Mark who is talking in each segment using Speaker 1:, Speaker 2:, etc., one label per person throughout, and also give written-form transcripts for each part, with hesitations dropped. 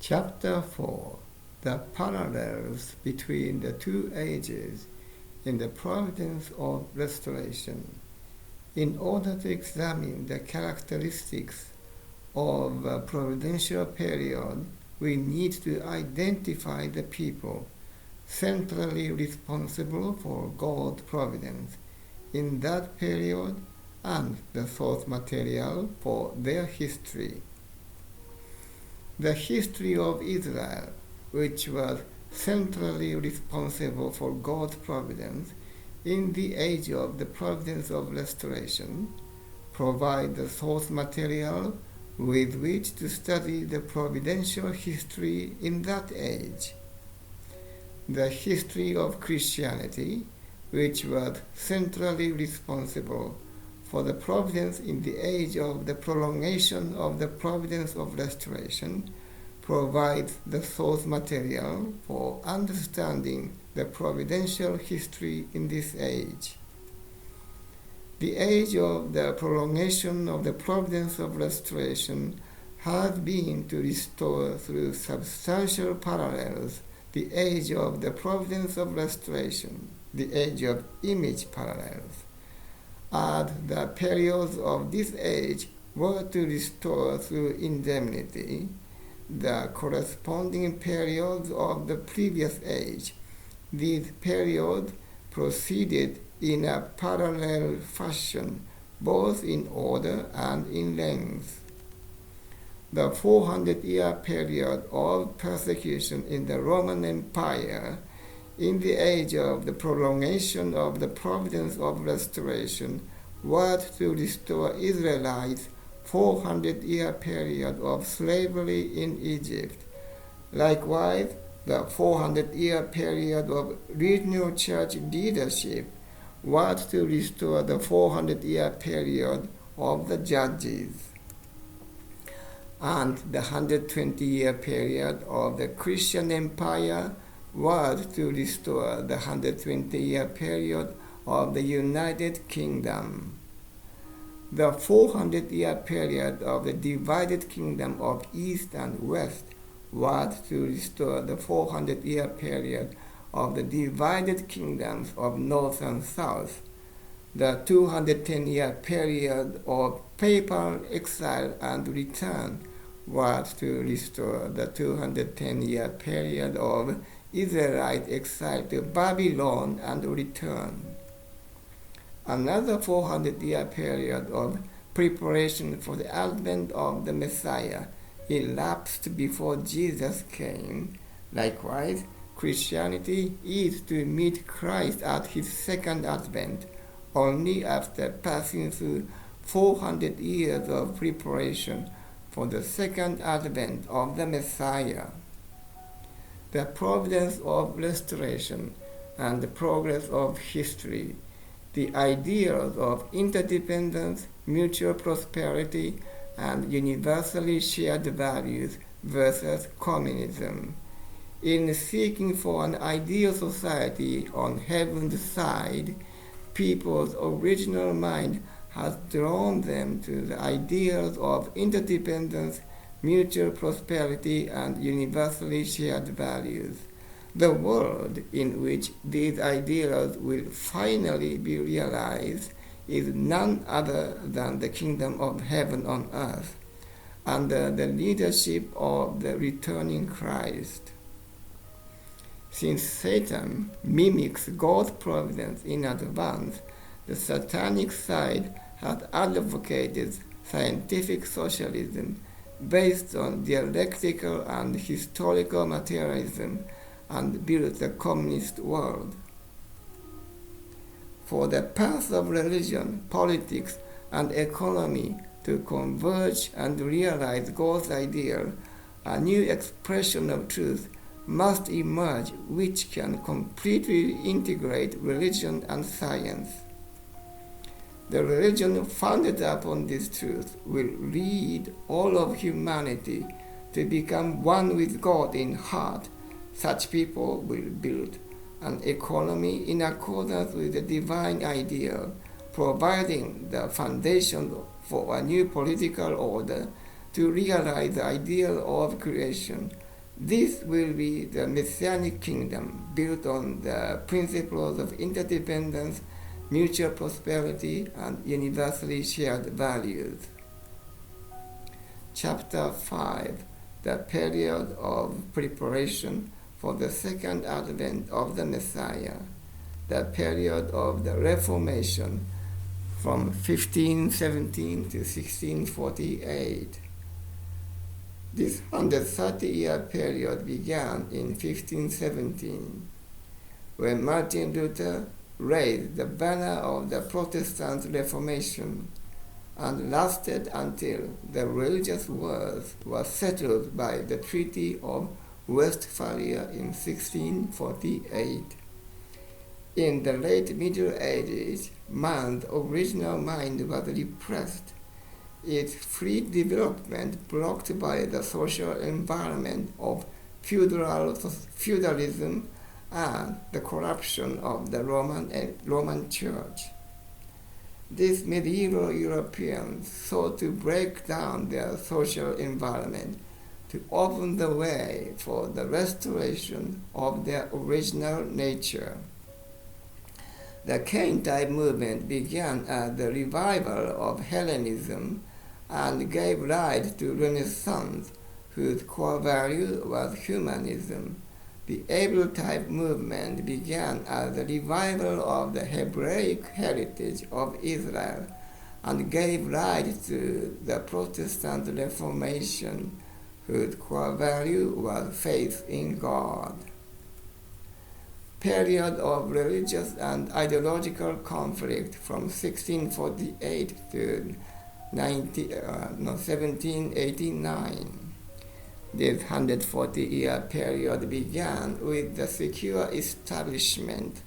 Speaker 1: Chapter 4. The parallels between the two ages in the providence of restoration. In order to examine the characteristics of a providential period, we need to identify the people centrally responsible for God's providence in that period and the source material for their history. The history of Israel, which was centrally responsible for God's providence in the age of the providence of restoration, provides the source material with which to study the providential history in that age. The history of Christianity, which was centrally responsible for the providence in the age of the prolongation of the providence of restoration, provides the source material for understanding the providential history in this age. The age of the prolongation of the providence of restoration has been to restore through substantial parallels the age of the providence of restoration, the age of image parallels. At the periods of this age were to restore through indemnity the corresponding periods of the previous age. These periods proceeded in a parallel fashion, both in order and in length. The 400-year period of persecution in the Roman Empire in the age of the prolongation of the providence of restoration was to restore Israelites' 400-year period of slavery in Egypt. Likewise, the 400-year period of regional church leadership was to restore the 400-year period of the judges. And the 120-year period of the Christian Empire was to restore the 120-year period of the United Kingdom. The 400-year period of the divided kingdom of East and West was to restore the 400-year period of the divided kingdoms of North and South. The 210-year period of papal exile and return was to restore the 210-year period of Israelite exile to Babylon and return. Another 400-year period of preparation for the advent of the Messiah elapsed before Jesus came. Likewise, Christianity is to meet Christ at his second advent only after passing through 400 years of preparation for the second advent of the Messiah. The providence of restoration and the progress of history, the ideals of interdependence, mutual prosperity, and universally shared values versus communism. In seeking for an ideal society on heaven's side, people's original mind has drawn them to the ideals of interdependence, mutual prosperity, and universally shared values. The world in which these ideals will finally be realized is none other than the kingdom of heaven on earth, under the leadership of the returning Christ. Since Satan mimics God's providence in advance, the satanic side has advocated scientific socialism based on dialectical and historical materialism and built the communist world. For the path of religion, politics, and economy to converge and realize God's ideal, a new expression of truth must emerge which can completely integrate religion and science. The religion founded upon this truth will lead all of humanity to become one with God in heart. Such people will build an economy in accordance with the divine ideal, providing the foundation for a new political order to realize the ideal of creation This will be the Messianic kingdom built on the principles of interdependence, mutual prosperity, and universally shared values. Chapter 5: The period of preparation for the second advent of the Messiah, the period of the Reformation from 1517 to 1648. This 130-year period began in 1517, when Martin Luther raised the banner of the Protestant Reformation and lasted until the religious wars were settled by the Treaty of Westphalia in 1648. In the late Middle Ages, man's original mind was repressed, its free development blocked by the social environment of feudalism and the corruption of the Roman Church. These medieval Europeans sought to break down their social environment to open the way for the restoration of their original nature. The Cain-type movement began as the revival of Hellenism and gave rise to Renaissance, whose core value was humanism. The Abel-type movement began as the revival of the Hebraic heritage of Israel and gave rise to the Protestant Reformation, whose core value was faith in God. Period of religious and ideological conflict from 1648 to 1789. This 140-year period began with the secure establishment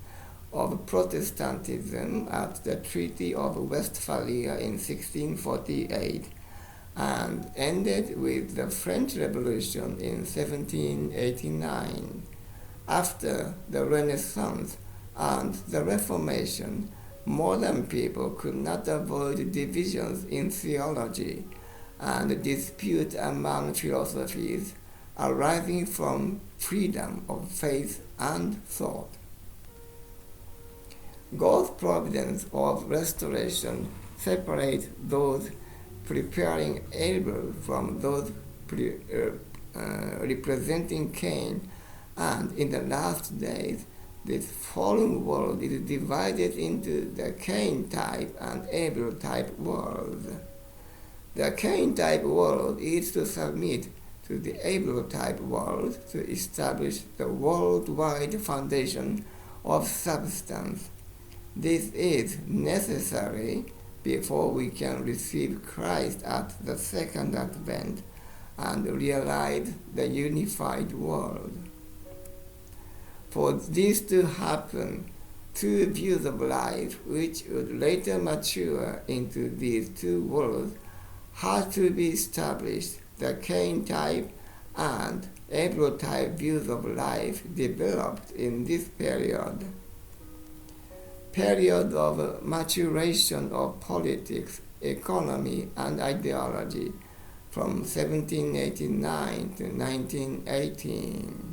Speaker 1: of Protestantism at the Treaty of Westphalia in 1648 and ended with the French Revolution in 1789. After the Renaissance and the Reformation, modern people could not avoid divisions in theology and dispute among philosophies arising from freedom of faith and thought. God's providence of restoration separates those preparing Abel from those representing Cain, and in the last days, this fallen world is divided into the Cain-type and Abel-type worlds. The Cain-type world is to submit to the Abel-type world to establish the worldwide foundation of substance. This is necessary before we can receive Christ at the second advent and realize the unified world. For this to happen, two views of life, which would later mature into these two worlds, had to be established. The Cain-type and Abel-type views of life developed in this period. Period of maturation of politics, economy, and ideology from 1789 to 1918.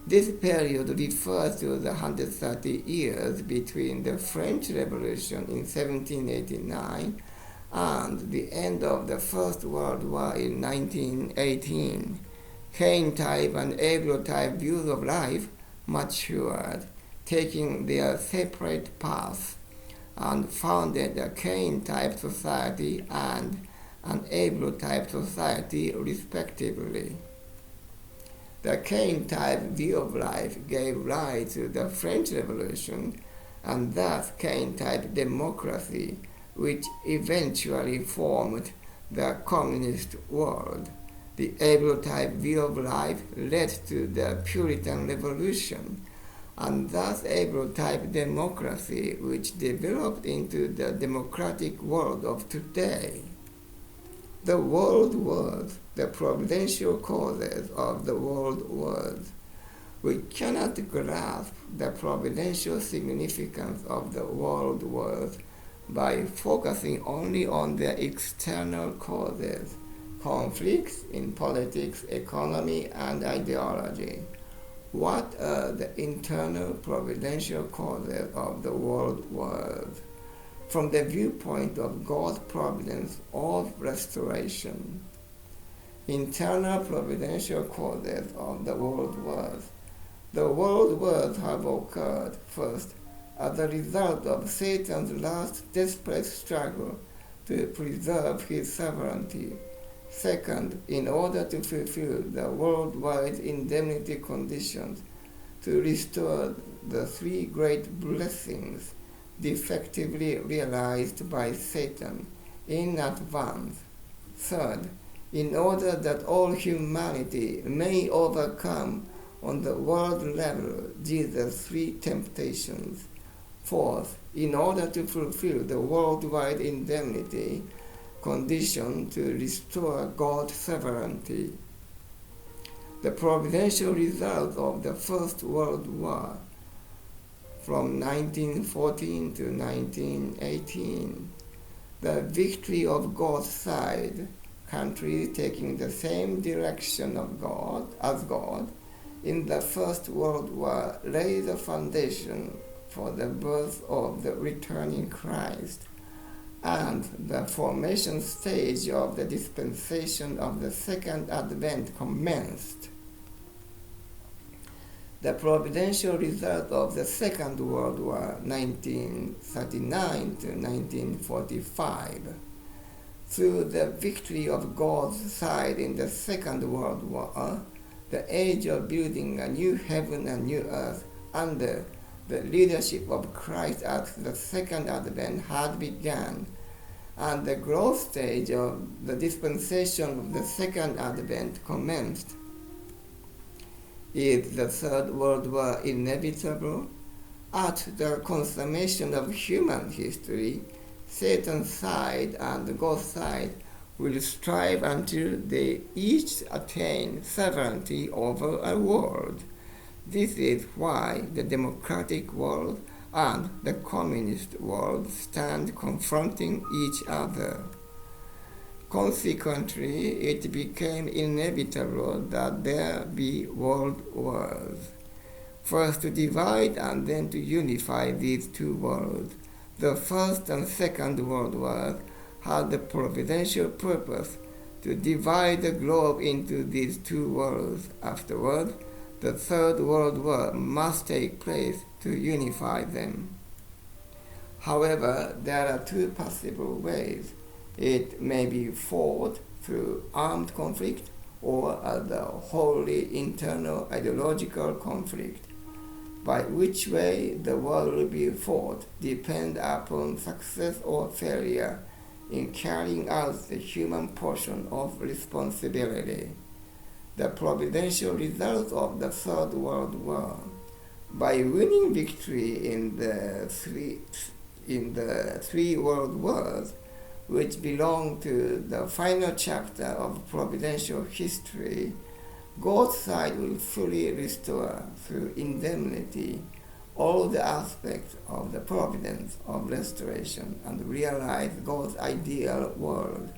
Speaker 1: This period refers to the 130 years between the French Revolution in 1789 and the end of the First World War in 1918. Cain-type and Abel-type views of life matured, taking their separate paths, and founded a Cain-type society and an Abel-type society respectively. The Cain-type view of life gave rise to the French Revolution and thus Cain-type democracy, which eventually formed the communist world. The Abel-type view of life led to the Puritan Revolution, and thus Abel-type democracy, which developed into the democratic world of today. The world wars, the providential causes of the world wars. We cannot grasp the providential significance of the world wars by focusing only on their external causes, conflicts in politics, economy, and ideology. What are the internal providential causes of the world wars? From the viewpoint of God's providence of restoration. Internal providential causes of the world wars. The world wars have occurred, first, as a result of Satan's last desperate struggle to preserve his sovereignty. Second, in order to fulfill the worldwide indemnity conditions to restore the three great blessings defectively realized by Satan in advance. Third, in order that all humanity may overcome on the world level Jesus' three temptations. Fourth, in order to fulfill the worldwide indemnity condition to restore God's sovereignty. The providential result of the First World War from 1914 to 1918, the victory of God's side, countries taking the same direction of God as God in the First World War laid the foundation for the birth of the returning Christ, and the formation stage of the dispensation of the Second Advent commenced. The providential result of the Second World War, 1939 to 1945. Through the victory of God's side in the Second World War, the age of building a new heaven and new earth under the leadership of Christ at the Second Advent had begun, and the growth stage of the dispensation of the Second Advent commenced. Is the Third World War inevitable? At the consummation of human history, Satan's side and God's side will strive until they each attain sovereignty over a world. This is why the democratic world and the communist world stand confronting each other. Consequently, it became inevitable that there be world wars. First to divide and then to unify these two worlds. The First and Second World Wars had the providential purpose to divide the globe into these two worlds. Afterward, the Third World War must take place to unify them. However, there are two possible ways. It may be fought through armed conflict or as a wholly internal ideological conflict. By which way the war will be fought depends upon success or failure in carrying out the human portion of responsibility. The providential result of the Third World War. By winning victory in the three world wars, which belong to the final chapter of providential history, God's side will fully restore through indemnity all the aspects of the providence of restoration and realize God's ideal world.